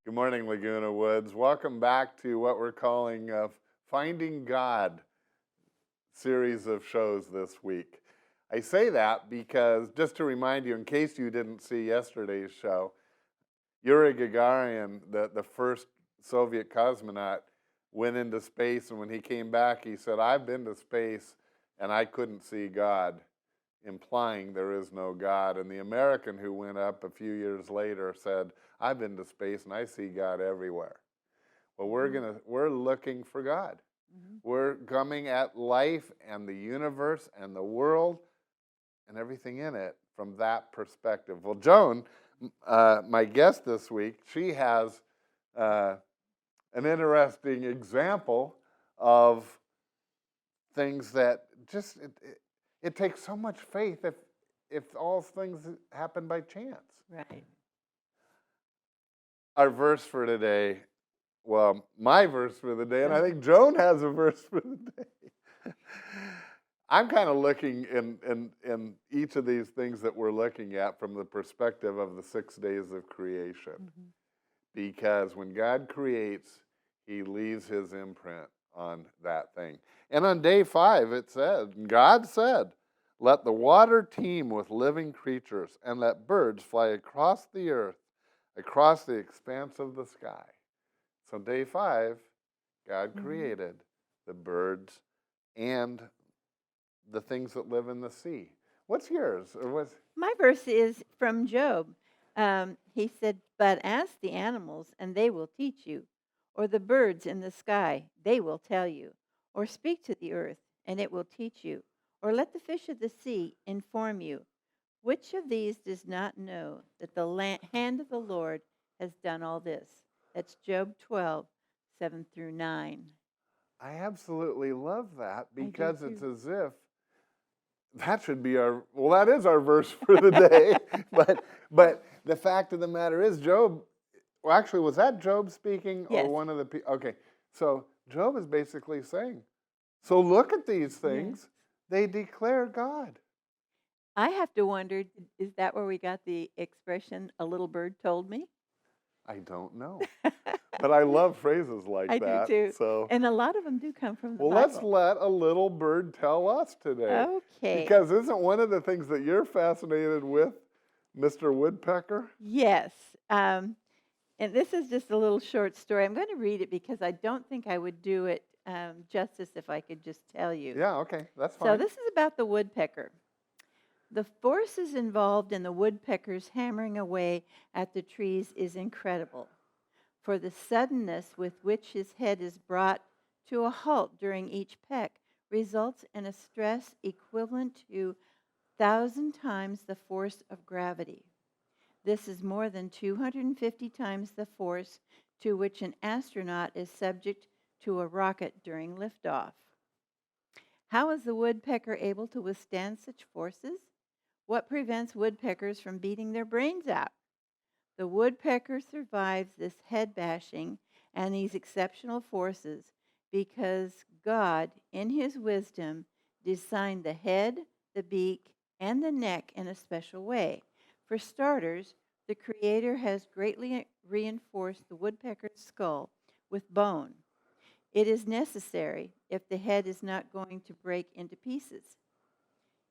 Good morning, Laguna Woods. Welcome back to what we're calling Finding God series of shows this week. I say that because, just to remind you, in case you didn't see yesterday's show, Yuri Gagarin, the first Soviet cosmonaut, went into space, and when he came back, he said, "I've been to space, and I couldn't see God," implying there is no God. And the American who went up a few years later said, "I've been to space and I see God everywhere." Well, we're looking for God. We're coming at life and the universe and the world and everything in it from that perspective. Well, Joan, my guest this week, she has an interesting example of things that just it takes so much faith if all things happen by chance. Right. Our verse for today, well, my verse for the day, and I think Joan has a verse for the day. I'm kind of looking in each of these things that we're looking at from the perspective of the 6 days of creation. Because when God creates, he leaves his imprint on that thing. And on day 5, it said, God said, "Let the water teem with living creatures, and let birds fly across the earth, across the expanse of the sky." So day 5, God created the birds and the things that live in the sea. What's yours? My verse is from Job. He said, "But ask the animals, and they will teach you, or the birds in the sky, they will tell you, or speak to the earth, and it will teach you, or let the fish of the sea inform you. Which of these does not know that the hand of the Lord has done all this?" That's Job 12, 7 through 9. I absolutely love that do because it's too. as if that should be that is our verse for the day. but the fact of the matter is, Job, well, actually, was that Job speaking or Yes. one of the people? Okay, so Job is basically saying, so look at these things. Yes. They declare God. I have to wonder, is that where we got the expression, "a little bird told me"? I don't know. But I love phrases like I that. do too. So, And a lot of them do come from the well, let's Bible. let a little bird tell us today. Okay. Because isn't one of the things that you're fascinated with Mr. Woodpecker? Yes. And this is just a little short story. I'm going to read it because I don't think I would do it justice if I could just tell you. Yeah, okay, that's So fine. this is about the woodpecker. The forces involved in the woodpeckers hammering away at the trees is incredible. For the suddenness with which his head is brought to a halt during each peck results in a stress equivalent to 1,000 times the force of gravity. This is more than 250 times the force to which an astronaut is subject to a rocket during liftoff. How is the woodpecker able to withstand such forces? What prevents woodpeckers from beating their brains out? The woodpecker survives this head bashing and these exceptional forces because God, in his wisdom, designed the head, the beak, and the neck in a special way. For starters, the Creator has greatly reinforced the woodpecker's skull with bone. It is necessary if the head is not going to break into pieces.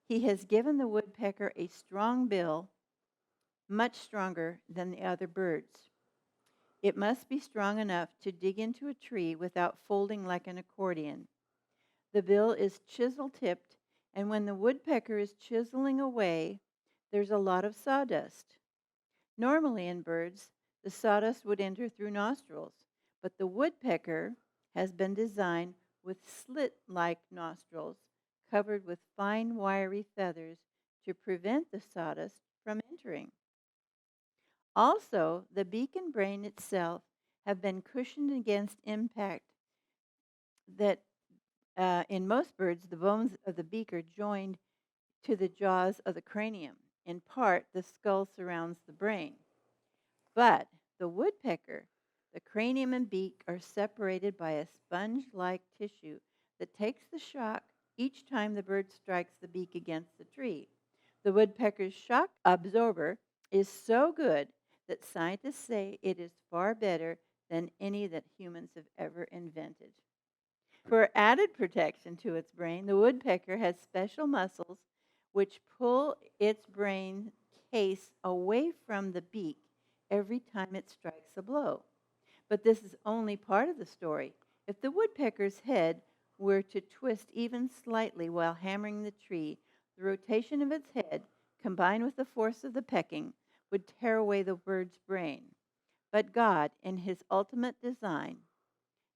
He has given the woodpecker a strong bill, much stronger than the other birds. It must be strong enough to dig into a tree without folding like an accordion. The bill is chisel-tipped, and when the woodpecker is chiseling away, there's a lot of sawdust. Normally in birds, the sawdust would enter through nostrils, but the woodpecker has been designed with slit-like nostrils covered with fine wiry feathers to prevent the sawdust from entering. Also, the beak and brain itself have been cushioned against impact that in most birds, the bones of the beak are joined to the jaws of the cranium. In part, the skull surrounds the brain. But the woodpecker, the cranium and beak are separated by a sponge-like tissue that takes the shock each time the bird strikes the beak against the tree. The woodpecker's shock absorber is so good that scientists say it is far better than any that humans have ever invented. For added protection to its brain, the woodpecker has special muscles which pull its brain case away from the beak every time it strikes a blow. But this is only part of the story. If the woodpecker's head were to twist even slightly while hammering the tree, the rotation of its head, combined with the force of the pecking, would tear away the bird's brain. But God, in his ultimate design,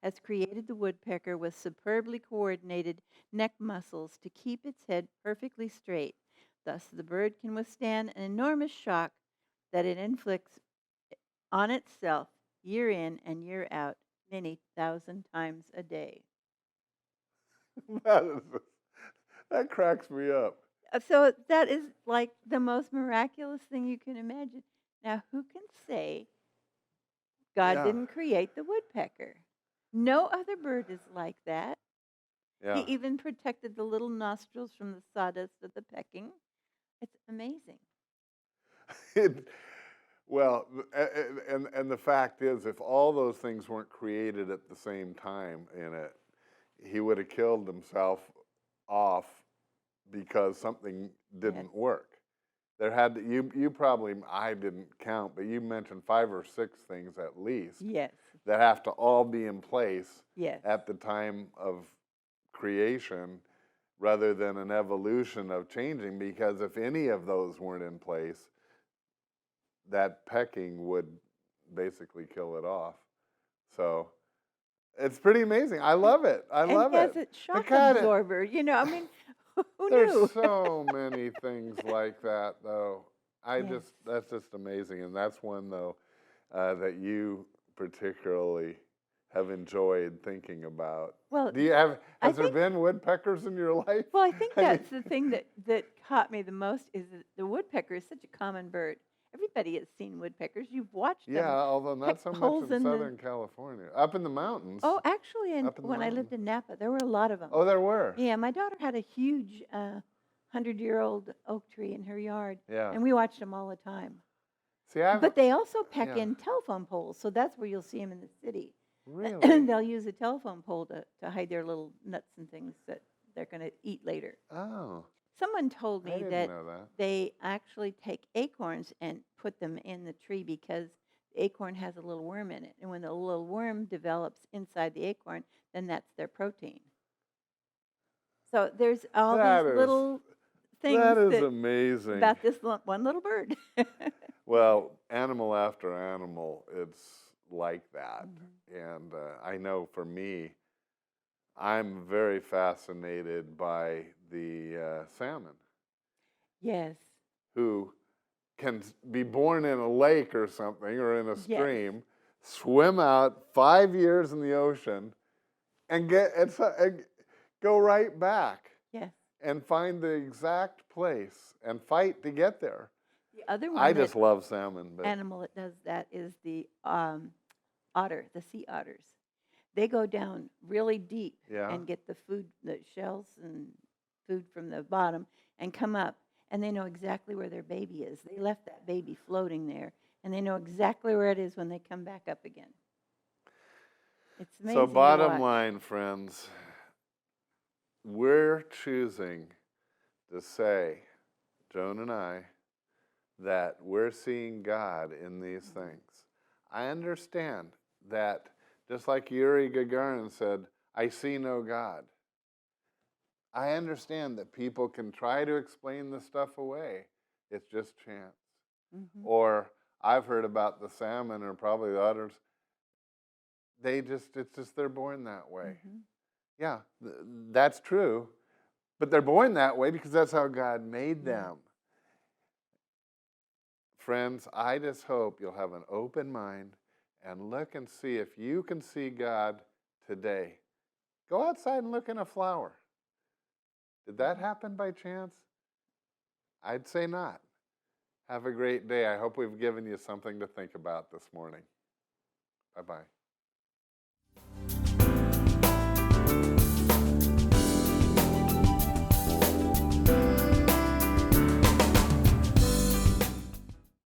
has created the woodpecker with superbly coordinated neck muscles to keep its head perfectly straight. Thus, the bird can withstand an enormous shock that it inflicts on itself year in and year out, many thousand times a day. That cracks me up. So that is like the most miraculous thing you can imagine. Now, who can say God Yeah. didn't create the woodpecker? No other bird is like that. Yeah. He even protected the little nostrils from the sawdust of the pecking. It's amazing. Well, and the fact is, if all those things weren't created at the same time in it, he would have killed himself off because something didn't work. There had to, you probably, I didn't count, but you mentioned 5 or 6 things at least. Yes. That have to all be in place. Yes. At the time of creation, rather than an evolution of changing, because if any of those weren't in place, that pecking would basically kill it off. So it's pretty amazing. I love it. I love it. And has a shock absorber. You know, I mean, who There's knew? so many things like that, though. That's just amazing. And that's one, though, that you particularly have enjoyed thinking about. Well, has there been woodpeckers in your life? Well, I think that's the thing that caught me the most is that the woodpecker is such a common bird. Everybody has seen woodpeckers. You've watched them. Yeah, although not so much in in Southern California. Up in the mountains. Oh, actually, when I lived in Napa, there were a lot of them. Oh, there were? Yeah, my daughter had a huge 100-year-old oak tree in her yard. Yeah. And we watched them all the time. See, but they also peck in telephone poles, so that's where you'll see them in the city. Really? They'll use a telephone pole to hide their little nuts and things that they're going to eat later. Oh. Someone told me that know that they actually take acorns and put them in the tree because the acorn has a little worm in it. And when the little worm develops inside the acorn, then that's their protein. So there's all these little things that is amazing about this one little bird. Well, animal after animal, it's like that. And I know for me, I'm very fascinated by the salmon. Yes. Who can be born in a lake or something, or in a stream, swim out 5 years in the ocean, and go right back. Yes. And find the exact place and fight to get there. The other one I just love salmon. Animal that does that is the otter, the sea otters. They go down really deep and get the food, the shells and food from the bottom, and come up, and they know exactly where their baby is. They left that baby floating there, and they know exactly where it is when they come back up again. It's amazing. So bottom line, friends, we're choosing to say, Joan and I, that we're seeing God in these things. I understand that, just like Yuri Gagarin said, I see no God. I understand that people can try to explain this stuff away. It's just chance. Or I've heard about the salmon, or probably the otters. It's just they're born that way. Yeah, that's true. But they're born that way because that's how God made them. Friends, I just hope you'll have an open mind and look and see if you can see God today. Go outside and look in a flower. Did that happen by chance? I'd say not. Have a great day. I hope we've given you something to think about this morning. Bye-bye.